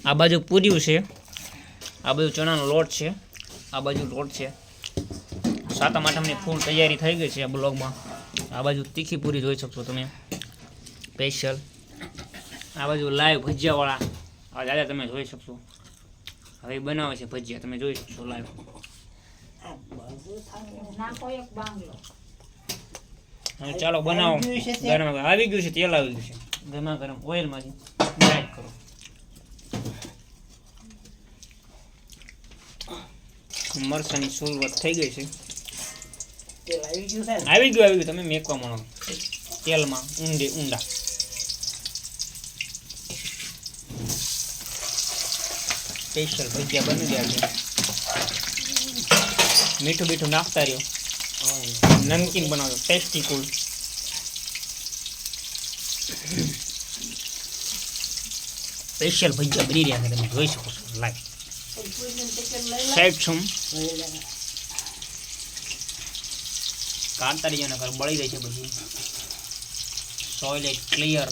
આ બાજુ પૂર્યું છે, આ બાજુ ચણાનો લોટ છે, આ બાજુ લોટ છે. સાતમ આઠમની ફૂલ તૈયારી થઈ ગઈ છે આ બ્લોગમાં. આ બાજુ તીખી પૂરી જોઈ શકશો તમે સ્પેશિયલ. આ બાજુ લાઈવ ભજીયાવાળા આ દાદા તમે જોઈ શકશો. હવે બનાવે છે ભજીયા, તમે જોઈ શકશો લાઈવ. હવે ચાલો બનાવો. ગરમ આવી ગયું છે, તેલ આવી ગયું છે. ગરમા ગરમ ઓઇલમાંથી ડ્રાય કરો. મરચાની શરૂઆત થઈ ગઈ છે. આવી ગયું. તમે મેકવા માંડો તેલમાં ઊંડા. સ્પેશિયલ ભજીયા બની ગયા છે. મીઠું બીઠું નાખતા રહ્યો. નમકીન બનાવજો ટેસ્ટી કુલ. સ્પેશિયલ ભજીયા બની રહ્યા છે, તમે જોઈ શકો છો લાઈવ. સાઈડ છું કાઢતા રહીને કર બળી જાય છે બધી. સોઇલેટ ક્લિયર.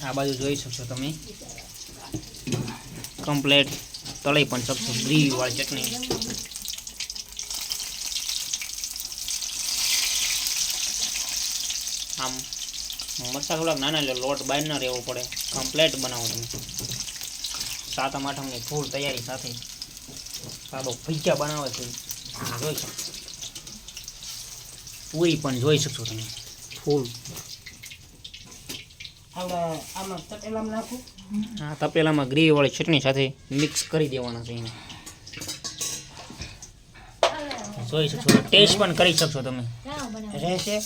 આ બાજુ જોઈ શકશો તમે કમ્પ્લેટ તળી પણ શકશો. ગ્રેવી વાળી ચટણી. આમ મરચાં થોડાક નાના લે, લોટ બહાર ના રહેવો પડે. કમ્પ્લેટ બનાવો તમે. સાતમ આઠમની ફૂલ તૈયારી સાથે સાદો ભજીયા બનાવે છે, જોઈ શકો. પૂરી પણ જોઈ શકશો તમે ફૂલ. હા, તપેલામાં ગ્રેવી વાળી ચટણી સાથે મિક્સ કરી દેવાના છે એને. જોઈ શકશો. ટેસ્ટ પણ કરી શકશો તમે. રહેશે